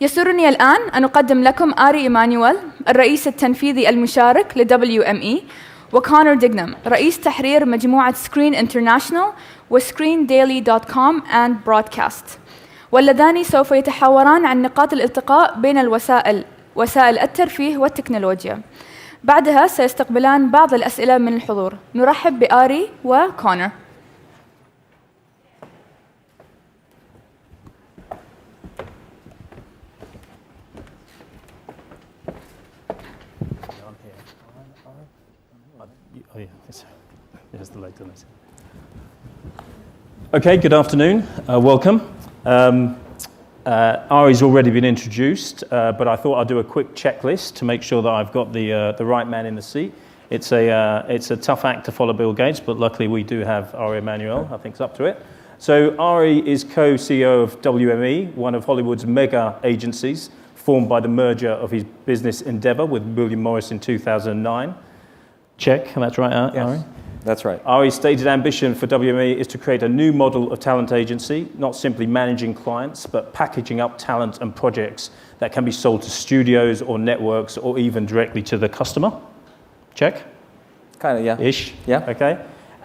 يسرني الآن أن أقدم لكم آري إيمانويل الرئيس التنفيذي المشارك ل WME وكونر ديغنام رئيس تحرير مجموعة سكرين انترناشنال وسكرينديلي.com and broadcast، واللذان سوف يتحاوران عن نقاط الالتقاء بين وسائل الترفيه والتكنولوجيا. بعدها سيستقبلان بعض الأسئلة من الحضور. نرحب بآري وكونر. Okay, good afternoon. Welcome. Ari's already been introduced, but I thought I'd do a quick checklist to make sure that I've got the right man in the seat. It's a tough act to follow Bill Gates, but luckily we do have Ari Emanuel. I think it's up to it. So Ari is co-CEO of WME, one of Hollywood's mega agencies, formed by the merger of his business endeavor with William Morris in 2009. Check, that's right, Ari? Yes, that's right. Ari's stated ambition for WME is to create a new model of talent agency, not simply managing clients, but packaging up talent and projects that can be sold to studios or networks or even directly to the customer. Check? Kind of, yeah. Ish? Yeah. Okay.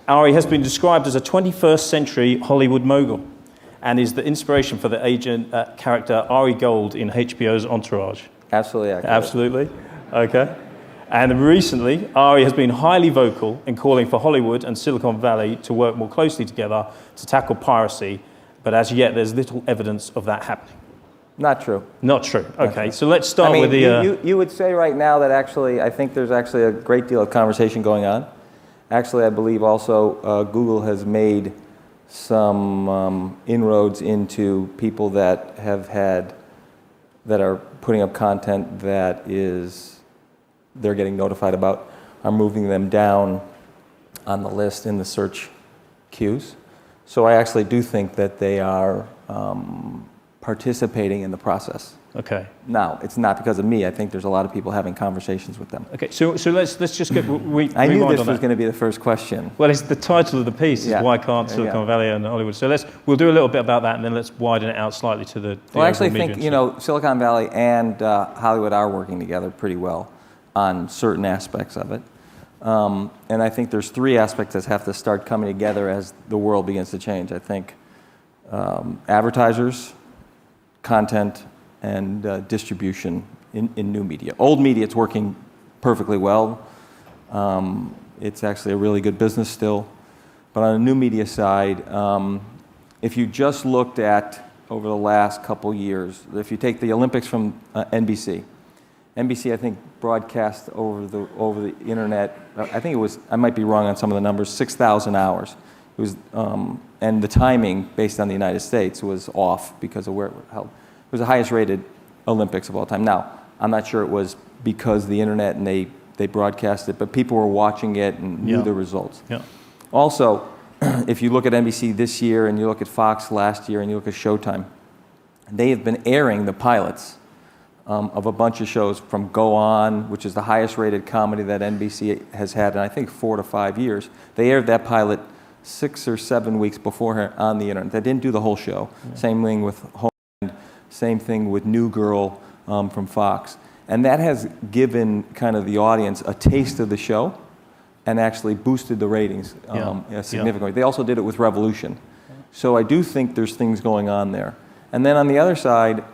Ari has been described as a 21st century Hollywood mogul and is the inspiration for the agent character Ari Gold in HBO's Entourage. Absolutely accurate. Absolutely. Okay. And recently, Ari has been highly vocal in calling for Hollywood and Silicon Valley to work more closely together to tackle piracy, but as yet there's little evidence of that happening. Not true. Not true. Okay, so let's start with the... You would say right now that actually, I think there's actually a great deal of conversation going on. Actually, I believe also Google has made some inroads into people that are putting up content that they're getting notified about, are moving them down on the list in the search queues. So I actually do think that they are participating in the process. Okay. Now, it's not because of me. I think there's a lot of people having conversations with them. Okay, so let's just get... I knew this was going to be the first question. Well, it's the title of the piece is why can't Silicon Valley and Hollywood? So we'll do a little bit about that and then let's widen it out slightly to the Well, I actually think, Silicon Valley and Hollywood are working together pretty well on certain aspects of it. And I think there's three aspects that have to start coming together as the world begins to change. I think advertisers, content, and distribution in new media. Old media, it's working perfectly well. It's actually a really good business still. But on the new media side, if you just looked at over the last couple years, if you take the Olympics from NBC, I think broadcast over the internet. I think it was. I might be wrong on some of the numbers. 6,000 hours. It was, and the timing based on the United States was off because of where it was held. It was the highest rated Olympics of all time. Now, I'm not sure it was because of the internet and they broadcast it, but people were watching it and knew the results. Yeah. Also, if you look at NBC this year and you look at Fox last year and you look at Showtime, they have been airing the pilots of a bunch of shows from Go On, which is the highest rated comedy that NBC has had in I think 4 to 5 years. They aired that pilot 6 or 7 weeks beforehand on the internet. They didn't do the whole show. Yeah. Same thing with Homeland, same thing with New Girl from Fox. And that has given kind of the audience a taste of the show and actually boosted the ratings significantly. They also did it with Revolution. So I do think there's things going on there. And then on the other side,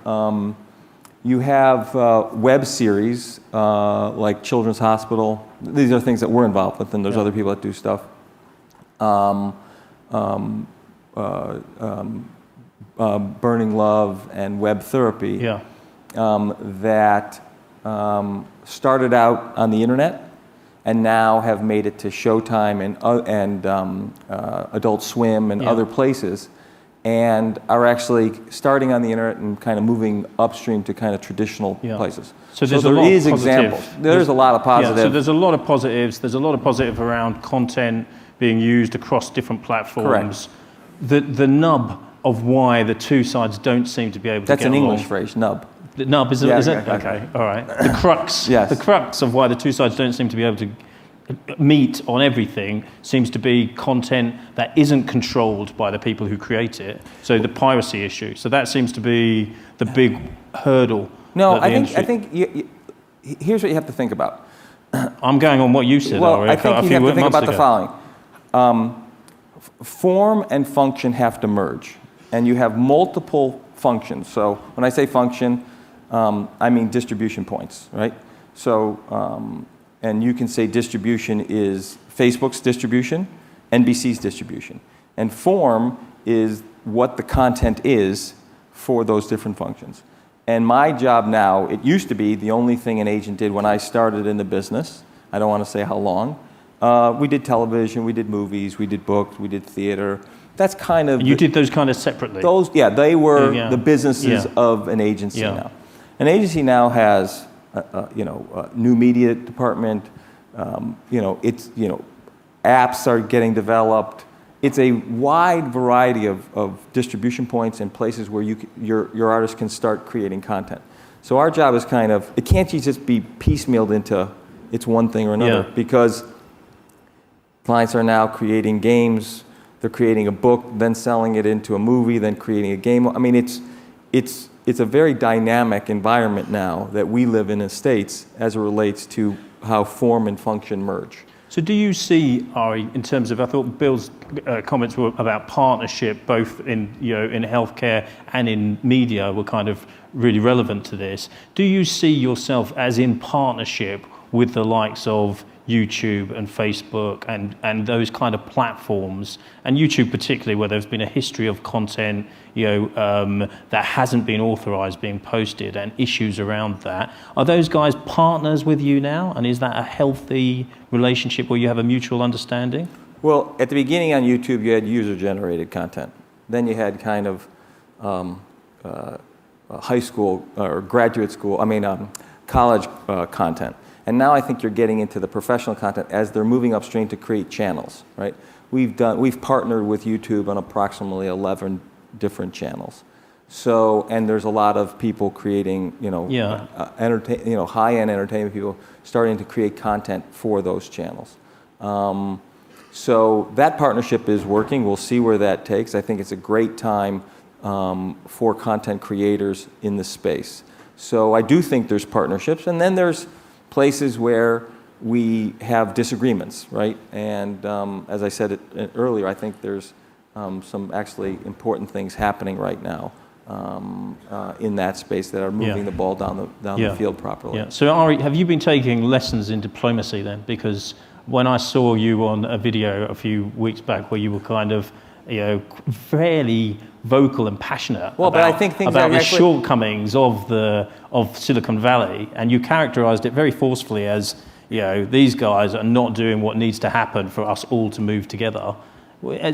you have web series like Children's Hospital. These are things that we're involved with, and there's other people that do stuff. Burning Love and Web Therapy that started out on the internet and now have made it to Showtime and Adult Swim and other places, and are actually starting on the internet and kind of moving upstream to kind of traditional places. So there is examples. There's a lot of positive. So there's a lot of positives. There's a lot of positive around content being used across different platforms. Correct. The nub of why the two sides don't seem to be able to That's get along. That's an English phrase, nub. The nub, is it? Okay, all right. The crux, the crux of why the two sides don't seem to be able to meet on everything seems to be content that isn't controlled by the people who create it. So the piracy issue. So that seems to be the big hurdle? No, that the I industry- think here's what you have to think about. I'm going on what you said, Well, Ari, I think a you few have to think months about the ago. following. Form and function have to merge, and you have multiple functions. So when I say function, I mean distribution points, right? So, and you can say distribution is Facebook's distribution, NBC's distribution. And form is what the content is for those different functions. And my job now, it used to be the only thing an agent did when I started in the business. I don't want to say how long. We did television, we did movies, we did books, we did theater. That's kind of... You did those kind of separately? Those, yeah, they were the businesses Yeah. of an agency now. An agency now has, a new media department. Apps are getting developed. It's a wide variety of distribution points and places where your artist can start creating content. So our job is kind of, it can't just be piecemealed into it's one thing or another, because clients are now creating games, they're creating a book, then selling it into a movie, then creating a game. I mean, it's a very dynamic environment now that we live in the States as it relates to how form and function merge. So do you see, Ari, in terms of, I thought Bill's comments were about partnership, both in healthcare and in media were kind of really relevant to this. Do you see yourself as in partnership with the likes of YouTube and Facebook and those kind of platforms, and YouTube particularly, where there's been a history of content that hasn't been authorized being posted and issues around that? Are those guys partners with you now, and is that a healthy relationship where you have a mutual understanding? Well, at the beginning on YouTube, you had user-generated content. Then you had kind of high school or graduate school, college content. And now I think you're getting into the professional content as they're moving upstream to create channels, right? We've partnered with YouTube on approximately 11 different channels. So, and there's a lot of people creating, high-end entertainment people starting to create content for those channels. So that partnership is working. We'll see where that takes. I think it's a great time for content creators in this space. So I do think there's partnerships, and then there's places where we have disagreements, right? And as I said earlier, I think there's some actually important things happening right now in that space that are moving the ball down the field properly. Yeah. So Ari, have you been taking lessons in diplomacy then? Because when I saw you on a video a few weeks back where you were kind of fairly vocal and passionate about the shortcomings of Silicon Valley, and you characterized it very forcefully as, these guys are not doing what needs to happen for us all to move together. I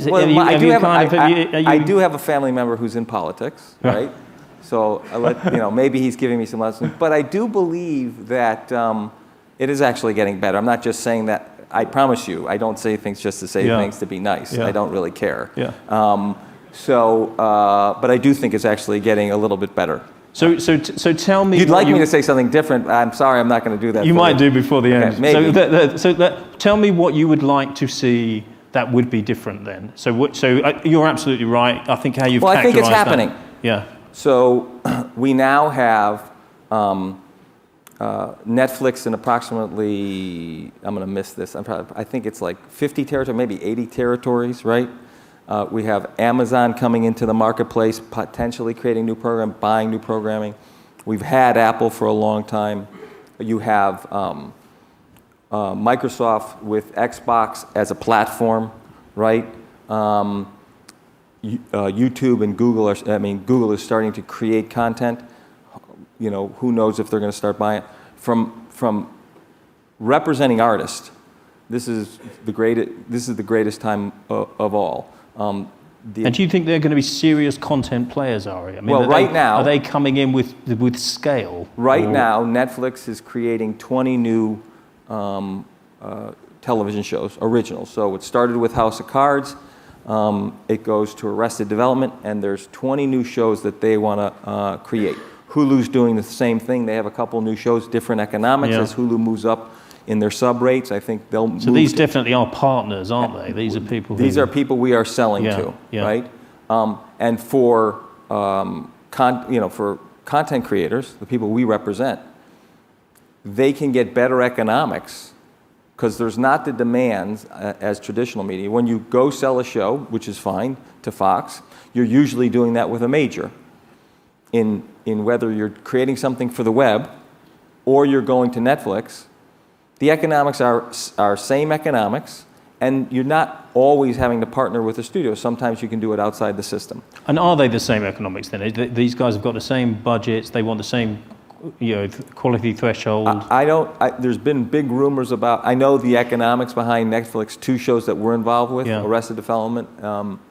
do have a family member who's in politics, right? So maybe he's giving me some lessons, but I do believe that it is actually getting better. I'm not just saying that. I promise you, I don't say things just to say things to be nice. I don't really care. But I do think it's actually getting a little bit better. So tell me. You'd like me to say something different. I'm sorry, I'm not going to do that. You might do before the end. Maybe. Tell me what you would like to see that would be different then. So you're absolutely right. I think how you've I think it's happening. That. Yeah. So we now have Netflix in approximately, I'm going to miss this, I think it's like 50 territories, maybe 80 territories, right? We have Amazon coming into the marketplace, potentially creating new program, buying new programming. We've had Apple for a long time. You have Microsoft with Xbox as a platform, right? YouTube and Google Google is starting to create content. Who knows if they're going to start buying it. From representing artists, this is the greatest time of all. And do you think they're going to be serious content players, Ari? Now, are they coming in with scale? Right now, Netflix is creating 20 new television shows, originals. So it started with House of Cards. It goes to Arrested Development, and there's 20 new shows that they want to create. Hulu's doing the same thing. They have a couple new shows, different economics. As Hulu moves up in their sub rates, I think they'll move. So these definitely are partners, aren't they? These are people. These are people we are selling to, right? And for for content creators, the people we represent, they can get better economics because there's not the demands as traditional media. When you go sell a show, which is fine, to Fox, you're usually doing that with a major. In whether you're creating something for the web or you're going to Netflix, the economics are same economics, and you're not always having to partner with a studio. Sometimes you can do it outside the system. And are they the same economics then? These guys have got the same budgets, they want the same quality threshold? There's been big rumors about, I know the economics behind Netflix, 2 shows that we're involved with, Arrested Development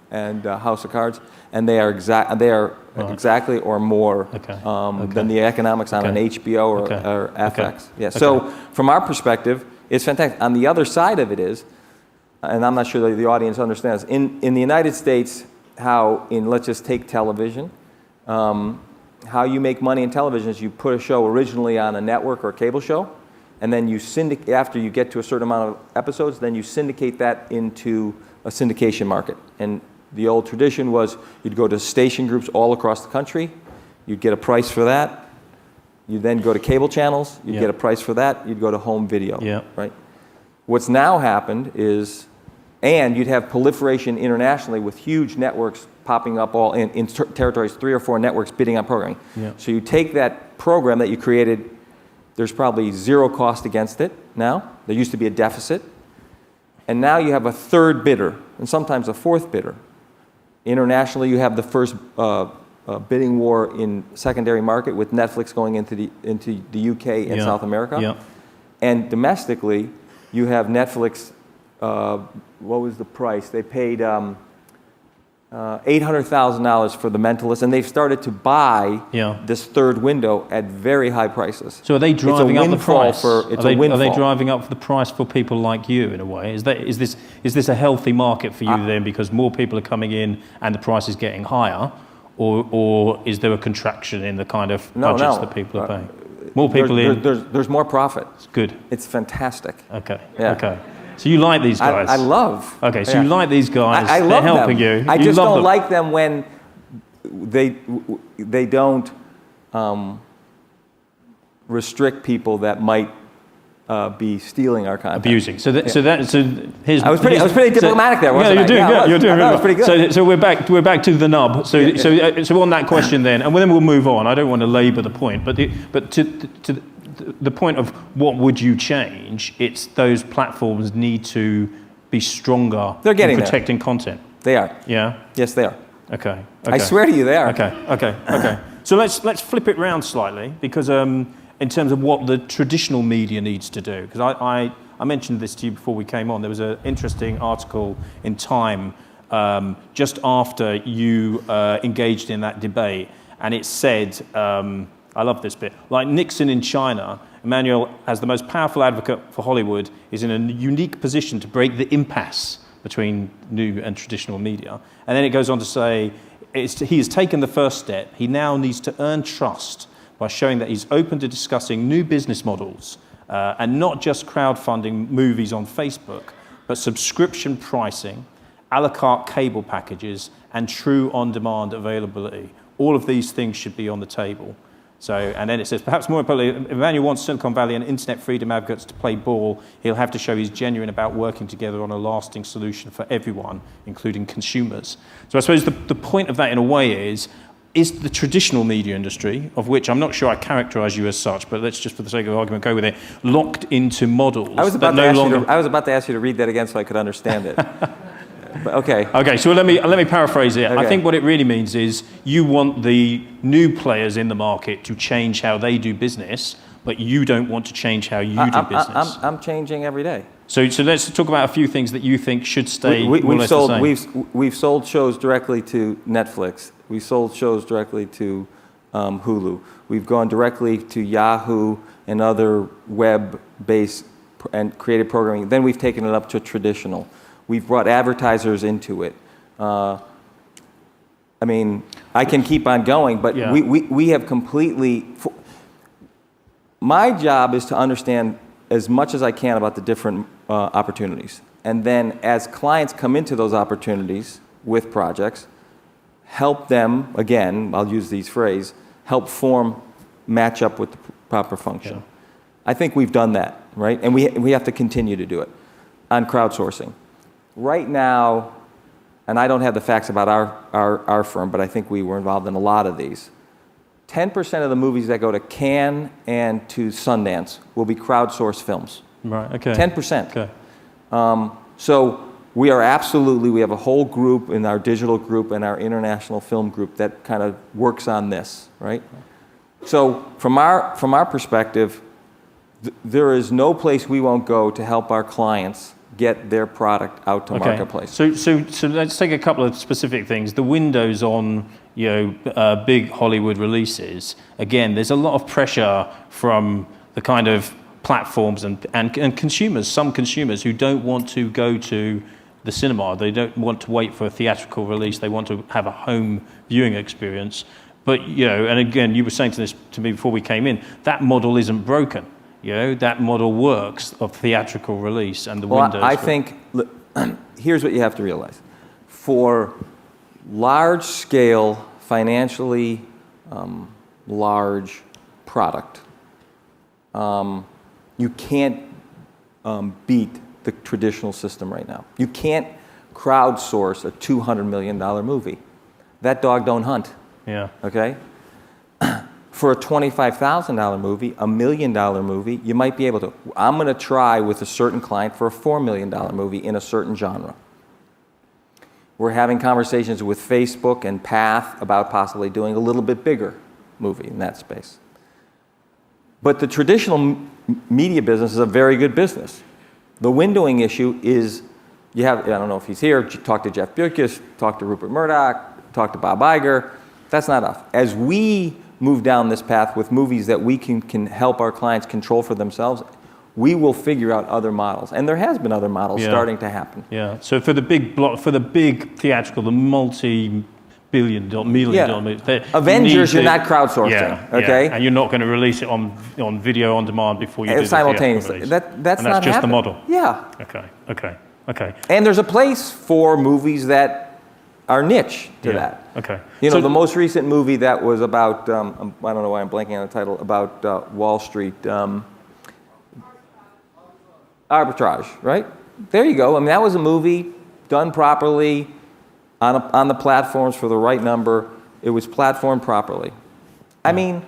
and House of Cards, and they are exactly or more than the economics on an HBO or FX. Yeah. So from our perspective, it's fantastic. On the other side of it is, and I'm not sure that the audience understands, in the United States, let's just take television, how you make money in television is you put a show originally on a network or a cable show, and then after you get to a certain amount of episodes, then you syndicate that into a syndication market. And the old tradition was you'd go to station groups all across the country, you'd get a price for that, you'd then go to cable channels, you'd get a price for that, you'd go to home video, right? What's now happened is, and you'd have proliferation internationally with huge networks popping up all in territories, 3 or 4 networks bidding on programming. So you take that program that you created, there's probably 0 cost against it now. There used to be a deficit. And now you have a 3rd bidder, and sometimes a 4th bidder. Internationally, you have the first bidding war in secondary market with Netflix going into the UK and South America. And domestically, you have Netflix, what was the price? They paid $800,000 for The Mentalist, and they've started to buy this 3rd window at very high prices. So are they driving up the price? Are they driving up the price for people like you in a way? Is this a healthy market for you then because more people are coming in and the price is getting higher, or is there a contraction in the kind of budgets that people are paying? More people there's more profit. It's good. It's fantastic. Okay. Okay. So you like these guys? I love. Okay, so you like these guys. I love They're helping them. you. I just don't like them when they don't restrict people that might be stealing our content. Abusing. So here's. I was pretty diplomatic there, wasn't I? You're doing good. You're doing really good. Pretty good. So we're back to the nub. So on that question then, and then we'll move on. I don't want to labour the point, but to the point of what would you change, it's those platforms need to be stronger in protecting content. They are. Yeah? Yes, they are. Okay. I swear to you, they are. Okay. So let's flip it round slightly, because in terms of what the traditional media needs to do, because I mentioned this to you before we came on. There was an interesting article in Time just after you engaged in that debate, and it said, I love this bit. Like Nixon in China, Emanuel, as the most powerful advocate for Hollywood, is in a unique position to break the impasse between new and traditional media. And then it goes on to say, he has taken the first step. He now needs to earn trust by showing that he's open to discussing new business models and not just crowdfunding movies on Facebook, but subscription pricing, a la carte cable packages, and true on-demand availability. All of these things should be on the table. So, and then it says, perhaps more importantly, if Emanuel wants Silicon Valley and internet freedom advocates to play ball, he'll have to show he's genuine about working together on a lasting solution for everyone, including consumers. So I suppose the point of that in a way is the traditional media industry, of which I'm not sure I characterise you as such, but let's just for the sake of argument go with it, locked into models I was about to ask you to read that again so I could understand it. But okay. Okay, so let me paraphrase it. Okay. I think what it really means is you want the new players in the market to change how they do business, but you don't want to change how you do business. I'm changing every day. So let's talk about a few things that you think should stay we've sold shows directly to Netflix. We sold shows directly to Hulu. We've gone directly to Yahoo and other web-based and creative programming. Then we've taken it up to traditional. We've brought advertisers into it. I mean, I can keep on going, but we have completely... My job is to understand as much as I can about the different opportunities. And then as clients come into those opportunities with projects, help them, again, I'll use these phrases, help form match up with the proper function. Yeah. I think we've done that, right? And we have to continue to do it on crowdsourcing. Right now, and I don't have the facts about our firm, but I think we were involved in a lot of these. 10% of the movies that go to Cannes and to Sundance will be crowdsourced films. Right, okay. 10%. Okay. So we have a whole group in our digital group and our international film group that kind of works on this, right? So from our perspective, there is no place we won't go to help our clients get their product out to marketplace. So let's take a couple of specific things. The windows on big Hollywood releases. Again, there's a lot of pressure from the kind of platforms and consumers. Some consumers who don't want to go to the cinema. They don't want to wait for a theatrical release. They want to have a home viewing experience. But and again, you were saying to me before we came in, that model isn't broken. That model works of theatrical release and the windows. I think, here's what you have to realize. For large-scale, financially large product, you can't beat the traditional system right now. You can't crowdsource a $200 million movie. That dog don't hunt. Yeah. Okay? For a $25,000 movie, $1 million movie, you might be able to. I'm going to try with a certain client for a $4 million movie in a certain genre. We're having conversations with Facebook and Path about possibly doing a little bit bigger movie in that space. But the traditional media business is a very good business. The windowing issue is, I don't know if he's here, talk to Jeff Bezos, talk to Rupert Murdoch, talk to Bob Iger. That's not enough. As we move down this path with movies that we can help our clients control for themselves, we will figure out other models. And there has been other models starting to happen. Yeah. So for the big theatrical, the multi-million dollar movie, Avengers, you're not crowdsourcing. Yeah, okay. Yeah. And you're not going to release it on video on demand before you do simultaneously. The theatrical release. That's not just happening. the model. Yeah. Okay. And there's a place for movies that are niche to that. Okay. The most recent movie that was about, I don't know why I'm blanking on the title, about Wall Street, arbitrage, right? There you go. I mean, that was a movie done properly on the platforms for the right number. It was platformed properly. I mean,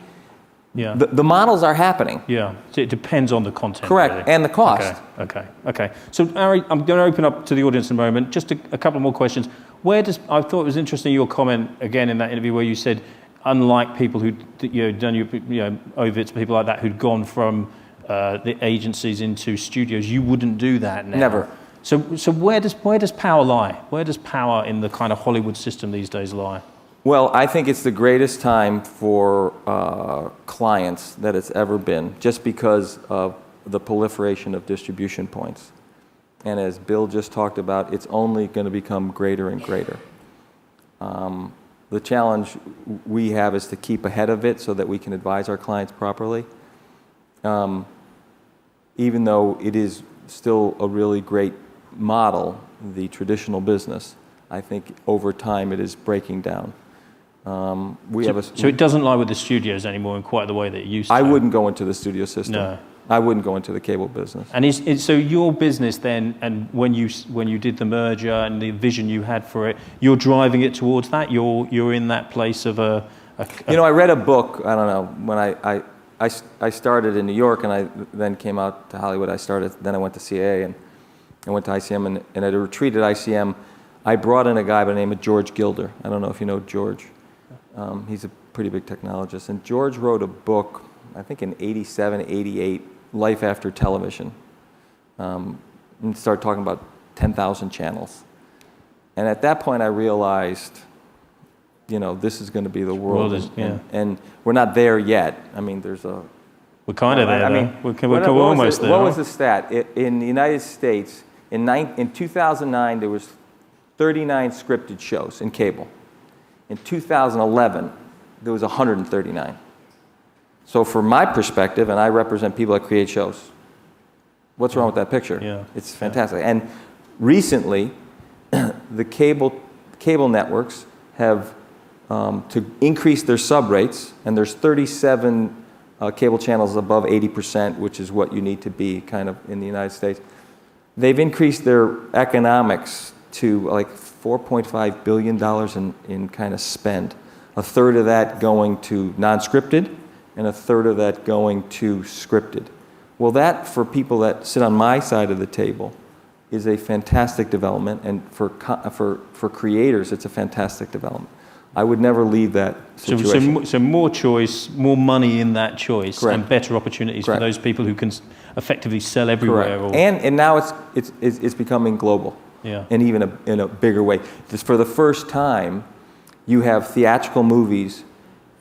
the models are happening. Yeah, so it depends on the content. Correct, really. and the cost. Okay. So, Ari, I'm going to open up to the audience in a moment. Just a couple more questions. I thought it was interesting your comment again in that interview where you said, unlike people who done OVITs, people like that who'd gone from the agencies into studios, you wouldn't do that now. Never. So where does power lie? Where does power in the kind of Hollywood system these days lie? Well, I think it's the greatest time for clients that it's ever been, just because of the proliferation of distribution points. And as Bill just talked about, it's only going to become greater and greater. The challenge we have is to keep ahead of it so that we can advise our clients properly. Even though it is still a really great model, the traditional business, I think over time it is breaking down. So it doesn't lie with the studios anymore in quite the way that it used to. I wouldn't go into the studio system. No. I wouldn't go into the cable business. And so your business then, and when you did the merger and the vision you had for it, you're driving it towards that. You're in that place of I read a book. I don't know when I started in New York and I then came out to Hollywood. Then I went to CAA and I went to ICM and at a retreat at ICM, I brought in a guy by the name of George Gilder. I don't know if you know George. He's a pretty big technologist. And George wrote a book, I think in 87, 88, Life After Television. And started talking about 10,000 channels. And at that point I realized, this is going to be the world. And we're not there yet. I mean, we're kind of there. We're almost there. What was the stat? In the United States, in 2009, there was 39 scripted shows in cable. In 2011, there was 139. So from my perspective, and I represent people that create shows, what's wrong with that picture? Yeah. It's fantastic. Yeah. And recently, the cable networks have to increase their sub rates, and there's 37 cable channels above 80%, which is what you need to be kind of in the United States. They've increased their economics to like $4.5 billion in kind of spend. A third of that going to non-scripted, and a third of that going to scripted. Well, that, for people that sit on my side of the table, is a fantastic development, and for creators, it's a fantastic development. I would never leave that situation. So more choice, more money in that choice, Correct. and better opportunities Correct. for those people who can effectively sell everywhere. Correct. And now it's becoming global, Yeah. and even in a bigger way. Just for the first time, you have theatrical movies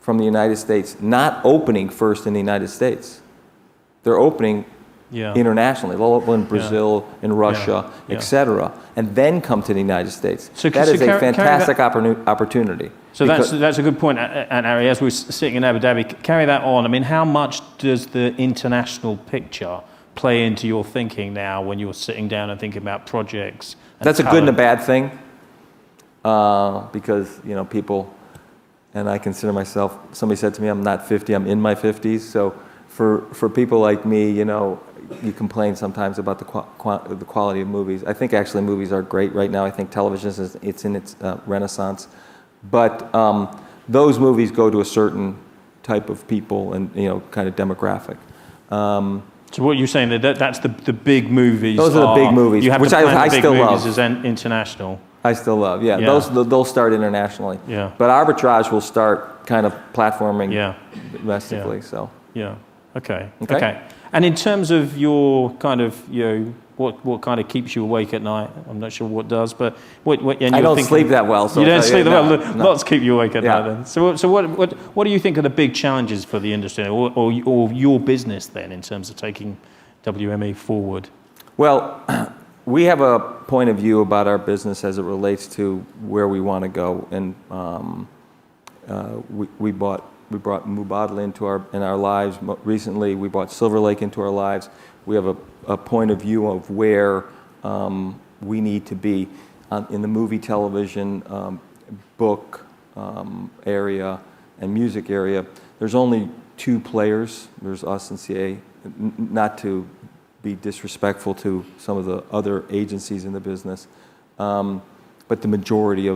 from the United States not opening first in the United States. They're opening internationally. They'll open in Brazil, in Russia, etc., and then come to the United States. That is a fantastic opportunity. So that's a good point, and Ari, as we're sitting in Abu Dhabi, carry that on. I mean, how much does the international picture play into your thinking now when you're sitting down and thinking about projects? That's a good and a bad thing, because people, and I consider myself, somebody said to me, I'm not 50, I'm in my 50s, so for people like me, you complain sometimes about the quality of movies. I think actually movies are great right now. I think television it's in its renaissance. But those movies go to a certain type of people and kind of demographic. So what you're saying that's the big movies. Those are the big movies, you have which to plan I the big still movies love. as international. I still love, yeah. They'll start internationally. Yeah. But arbitrage will start kind of platforming domestically. Yeah. So. Yeah. Okay. And in terms of your kind of what kind of keeps you awake at night, I'm not sure what does, but and I don't sleep that well. So you don't sleep that well. No. Lots keep you awake at night then. So what do you think are the big challenges for the industry or your business then in terms of taking WME forward? Well, we have a point of view about our business as it relates to where we want to go, and we brought Mubadala into our lives recently. We brought Silver Lake into our lives. We have a point of view of where we need to be in the movie, television, book area, and music area. There's only two players. There's us and CA. Not to be disrespectful to some of the other agencies in the business, but the majority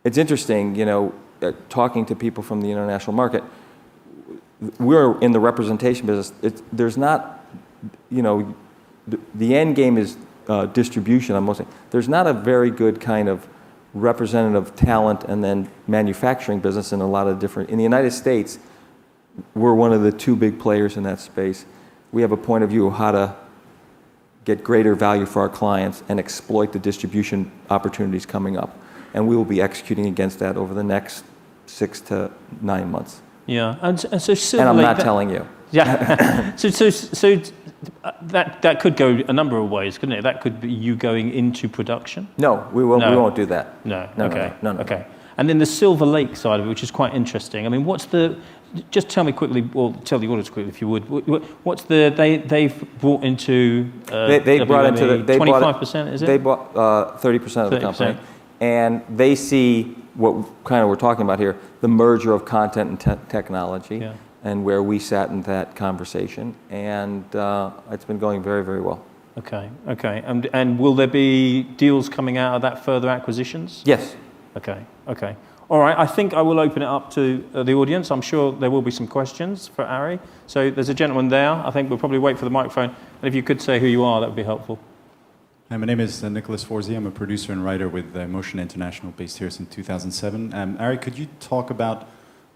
it's interesting, talking to people from the international market. We're in the representation business. There's not, the end game is distribution. I'm mostly. There's not a very good kind of representative talent and then manufacturing business in a lot of different. In the United States, we're one of the two big players in that space. We have a point of view of how to get greater value for our clients and exploit the distribution opportunities coming up. And we will be executing against that over the next 6 to 9 months. Yeah, and so Silver and I'm Lake, not telling you. Yeah, so that could go a number of ways, couldn't it? That could be you going into production. No, we won't. No. We won't do that. No. No. Okay. No. Okay. And then the Silver Lake side of it, which is quite interesting. I mean, just tell me quickly, or tell the audience quickly if you would. What's they've brought into? They brought into 25%. Is it? They bought 30% of the company, and they see what kind of we're talking about here: the merger of content and technology, and where we sat in that conversation, and it's been going very, very well. Okay. And will there be deals coming out of that, further acquisitions? Yes. Okay. All right, I think I will open it up to the audience. I'm sure there will be some questions for Ari. So there's a gentleman there. I think we'll probably wait for the microphone. And if you could say who you are, that would be helpful. Hi, my name is Nicholas Forzi. I'm a producer and writer with Motion International, based here since 2007. Ari, could you talk about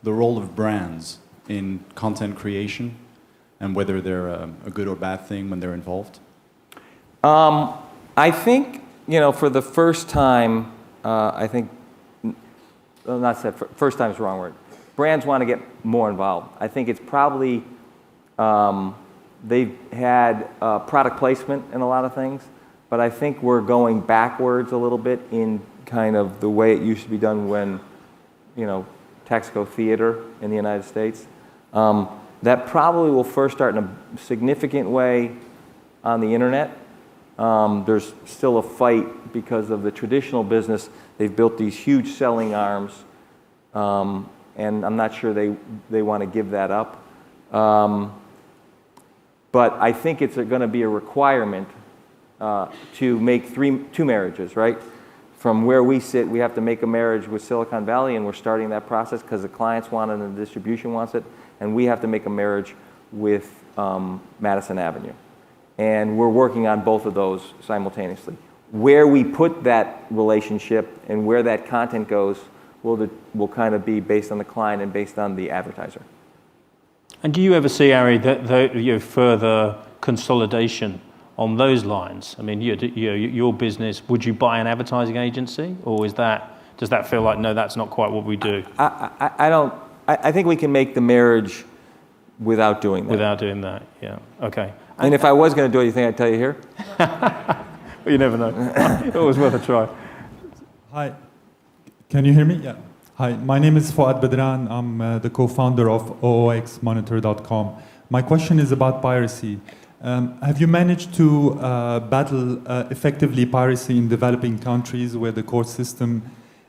the role of brands in content creation and whether they're a good or bad thing when they're involved? I think, for the first time, first time is the wrong word. Brands want to get more involved. I think it's probably, they've had product placement in a lot of things, but I think we're going backwards a little bit in kind of the way it used to be done when, Texaco Theater in the United States. That probably will first start in a significant way on the internet. There's still a fight because of the traditional business. They've built these huge selling arms, and I'm not sure they want to give that up. But I think it's going to be a requirement to make two marriages, right? From where we sit, we have to make a marriage with Silicon Valley, and we're starting that process because the clients want it and the distribution wants it. And we have to make a marriage with Madison Avenue. And we're working on both of those simultaneously. Where we put that relationship and where that content goes will kind of be based on the client and based on the advertiser. And do you ever see, Ari, that further consolidation on those lines? I mean, your business, would you buy an advertising agency, or does that feel like, no, that's not quite what we do? I think we can make the marriage without doing that. Without doing that, yeah. Okay. And if I was going to do it, you think I'd tell you here? Well, you never know. Always worth a try. Hi. Can you hear me? Yeah. Hi. My name is Fuad Bedran. I'm the co-founder of ooxmonitor.com. My question is about piracy. Have you managed to battle effectively piracy in developing countries where the court system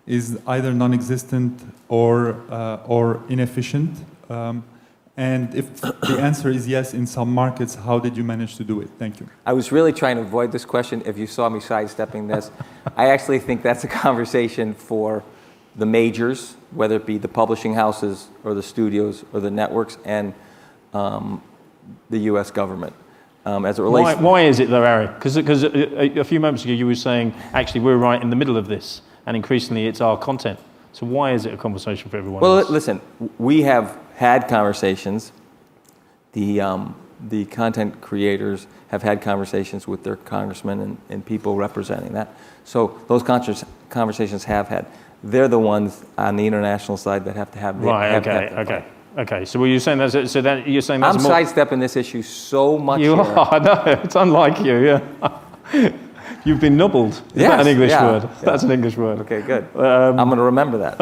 is either non-existent or inefficient? And if the answer is yes in some markets, how did you manage to do it? Thank you. I was really trying to avoid this question if you saw me sidestepping this. I actually think that's a conversation for the majors, whether it be the publishing houses or the studios or the networks and the U.S. government. As it relates why is it though, Ari? Because a few moments ago you were saying, actually, we're right in the middle of this, and increasingly it's our content. So why is it a conversation for everyone else? Listen, we have had conversations. The content creators have had conversations with their congressmen and people representing that. So those conversations have had. They're the ones on the international side that have to have. Okay. So were you saying that? So that you're saying that's I'm sidestepping this issue so much. You here. are. No, it's unlike you. Yeah. You've been nubbled. Is that an English word? Yeah. That's an English word. Okay, good. I'm going to remember that.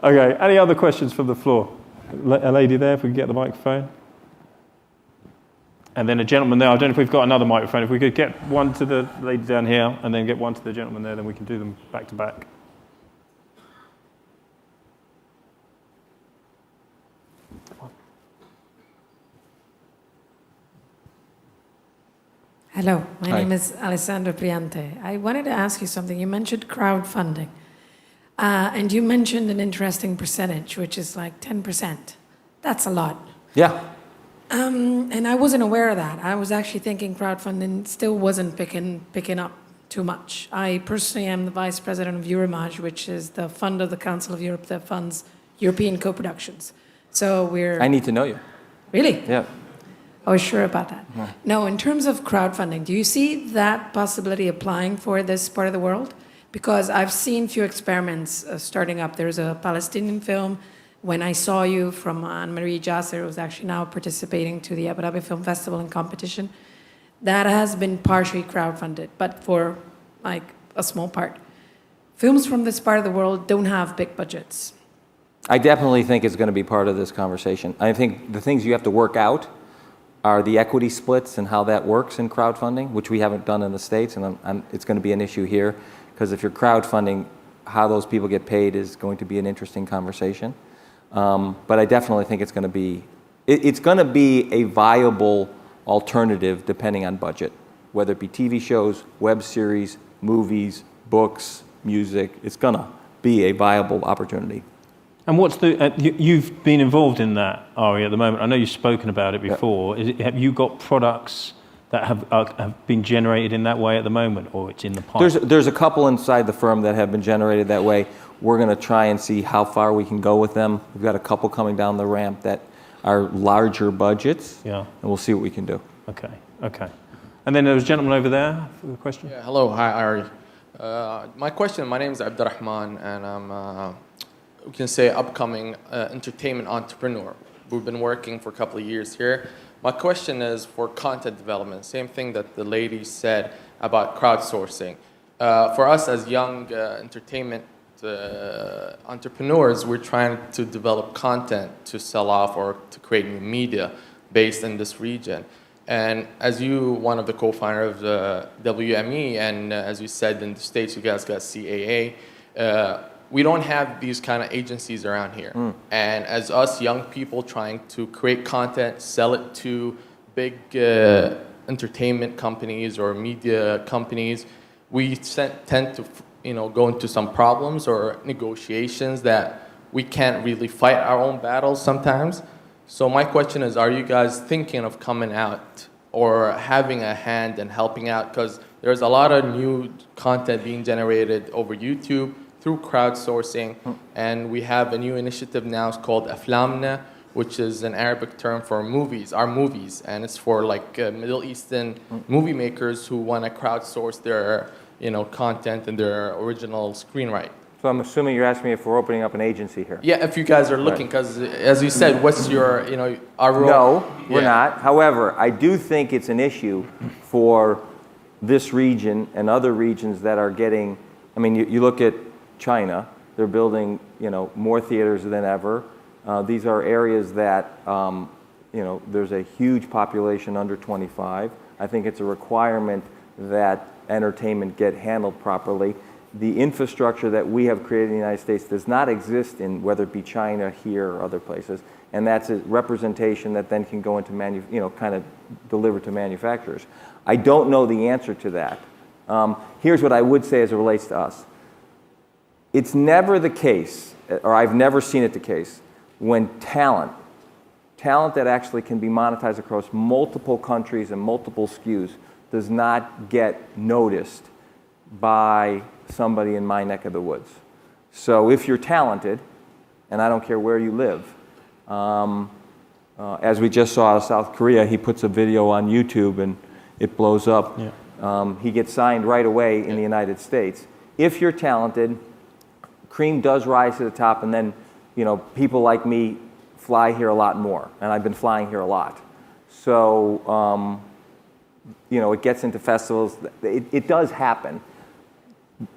Okay. Any other questions from the floor? A lady there, if we can get the microphone. And then a gentleman there. I don't know if we've got another microphone. If we could get one to the lady down here and then get one to the gentleman there, then we can do them back to back. Hello, my name is Alessandro Priante. I wanted to ask you something. You mentioned crowdfunding, and you mentioned an interesting percentage, which is like 10%. That's a lot. Yeah. And I wasn't aware of that. I was actually thinking crowdfunding still wasn't picking up too much. I personally am the vice president of Euromage, which is the fund of the Council of Europe that funds European co-productions. So we're... I need to know you. Really? Yeah. I was sure about that. Yeah. No, in terms of crowdfunding, do you see that possibility applying for this part of the world? Because I've seen few experiments starting up. There's a Palestinian film, When I Saw You, from Anne-Marie Jasser, who's actually now participating to the Abu Dhabi Film Festival and competition. That has been partially crowdfunded, but for like a small part. Films from this part of the world don't have big budgets. I definitely think it's going to be part of this conversation. I think the things you have to work out are the equity splits and how that works in crowdfunding, which we haven't done in the States, and it's going to be an issue here, because if you're crowdfunding, how those people get paid is going to be an interesting conversation. But I definitely think it's going to be a viable alternative depending on budget, whether it be TV shows, web series, movies, books, music. It's going to be a viable opportunity. And what's you've been involved in that, Ari, at the moment. I know you've spoken about it before. Yeah. Have you got products that have been generated in that way at the moment, or it's in the pipeline? There's a couple inside the firm that have been generated that way. We're going to try and see how far we can go with them. We've got a couple coming down the ramp that are larger budgets, and we'll see what we can do. Okay. And then there was a gentleman over there for the question. Yeah, hello, hi, Ari. My name is Abdurrahman, and I'm we can say upcoming entertainment entrepreneur. We've been working for a couple of years here. My question is for content development, same thing that the lady said about crowdsourcing. For us as young entertainment entrepreneurs, we're trying to develop content to sell off or to create new media based in this region. And as you, one of the co-founders of the WME, and as you said, in the States, you guys got CAA. We don't have these kind of agencies around here. And as us young people trying to create content, sell it to big entertainment companies or media companies, we tend to go into some problems or negotiations that we can't really fight our own battles sometimes. So my question is, are you guys thinking of coming out or having a hand and helping out? Because there's a lot of new content being generated over YouTube through crowdsourcing, and we have a new initiative now. It's called Aflamna, which is an Arabic term for movies, our movies, and it's for like Middle Eastern movie makers who want to crowdsource their content and their original screenwrite. So I'm assuming you're asking me if we're opening up an agency here. Yeah, if you guys are looking, because as you said, what's your, our role? No, we're not. However, I do think it's an issue for this region and other regions that are getting, you look at China, they're building, more theaters than ever. These are areas that, there's a huge population under 25. I think it's a requirement that entertainment get handled properly. The infrastructure that we have created in the United States does not exist in whether it be China, here, or other places, and that's a representation that then can go into kind of delivered to manufacturers. I don't know the answer to that. Here's what I would say as it relates to us. It's never the case, or I've never seen it the case, when talent that actually can be monetized across multiple countries and multiple SKUs does not get noticed by somebody in my neck of the woods. So if you're talented, and I don't care where you live, as we just saw out of South Korea, he puts a video on YouTube and it blows up. Yeah. He gets signed right away in the United States. If you're talented, cream does rise to the top, and then people like me fly here a lot more, and I've been flying here a lot. So it gets into festivals. It does happen.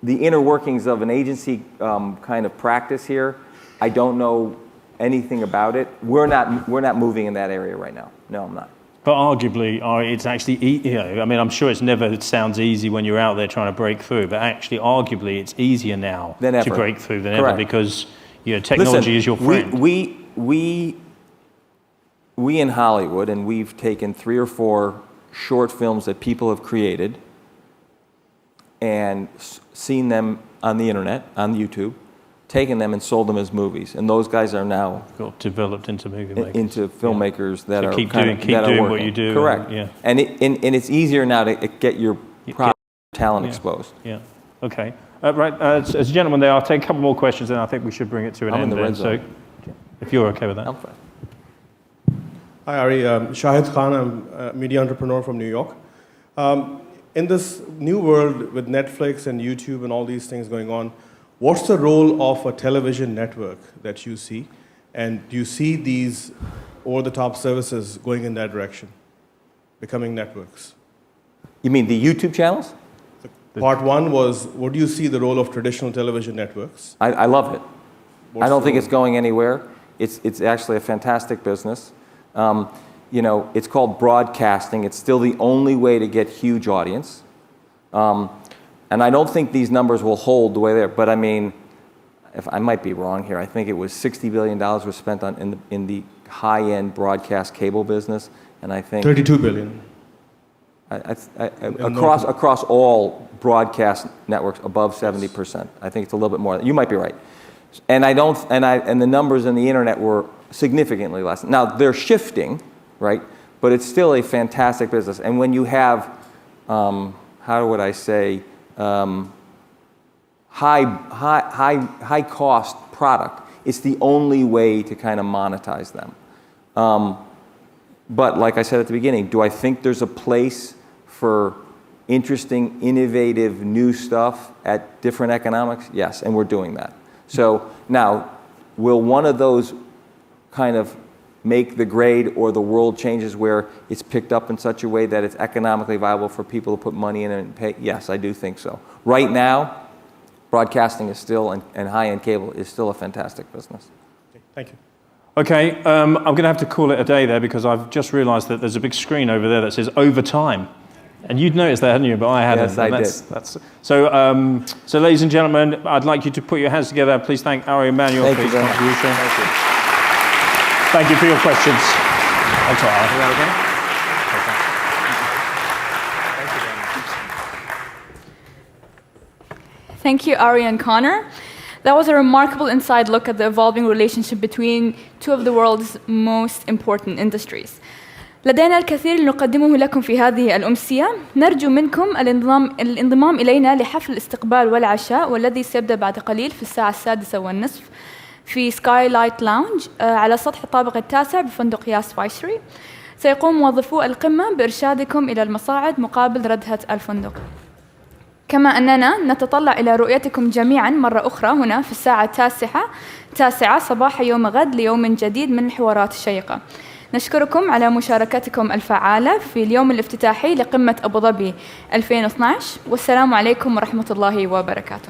The inner workings of an agency kind of practice here, I don't know anything about it. We're not moving in that area right now. No, I'm not. But arguably, it's actually, I'm sure it sounds easy when you're out there trying to break through, but actually, arguably, it's easier now to break through than ever because technology is your friend. We in Hollywood, and we've taken 3 or 4 short films that people have created and seen them on the internet, on YouTube, taken them and sold them as movies. And those guys are now got developed into movie makers. Into filmmakers that are keep doing what you do. Correct. And it's easier now to get your talent exposed. Yeah. Okay. Right. As a gentleman there, I'll take a couple more questions, and I think we should bring it to an end. I'm in the red zone. So, if you're okay with that. I'm fine. Hi, Ari. Shahid Khan. I'm a media entrepreneur from New York. In this new world with Netflix and YouTube and all these things going on, what's the role of a television network that you see? And do you see these over-the-top services going in that direction, becoming networks? You mean the YouTube channels? Part 1 was, what do you see the role of traditional television networks? I love it. I don't think it's going anywhere. It's actually a fantastic business. It's called broadcasting. It's still the only way to get huge audience. And I don't think these numbers will hold the way they're, but if I might be wrong here, I think it was $60 billion was spent on in the high-end broadcast cable business, and I think 32 billion. Across all broadcast networks, above 70%. I think it's a little bit more. You might be right. And the numbers in the internet were significantly less. Now they're shifting, right? But it's still a fantastic business. And when you have, how would I say, high cost product, it's the only way to kind of monetize them. But like I said at the beginning, do I think there's a place for interesting, innovative, new stuff at different economics? Yes, and we're doing that. So now, will one of those kind of make the grade, or the world changes where it's picked up in such a way that it's economically viable for people to put money in and pay? Yes, I do think so. Right now, broadcasting is still, and high-end cable is still a fantastic business. Okay, thank you. Okay, I'm going to have to call it a day there because I've just realised that there's a big screen over there that says overtime. And you'd noticed that, hadn't you? But I hadn't. Yes, I did. So, ladies and gentlemen, I'd like you to put your hands together. Please thank Ari Emanuel for his contribution. Thank you. Thank you for your questions. Thanks a lot, Ari. Is that okay? Thank you, Ari and Conor. That was a remarkable inside look at the evolving relationship between two of the world's most important industries. لدينا الكثير نقدمه لكم في هذه الأمسية. نرجو منكم الانضمام إلينا لحفل الاستقبال والعشاء والذي سيبدأ بعد قليل في الساعة 6:30 في سكاي لايت لاونج على سطح الطابق التاسع بفندق ياس فايسري. سيقوم موظفو القمة بإرشادكم إلى المصاعد مقابل ردهة الفندق. كما أننا نتطلع إلى رؤيتكم جميعا مرة أخرى هنا في الساعة 9 صباح يوم غد ليوم جديد من الحوارات الشيقة. نشكركم على مشاركتكم الفعالة في اليوم الافتتاحي لقمة أبو ظبي 2012 والسلام عليكم ورحمة الله وبركاته.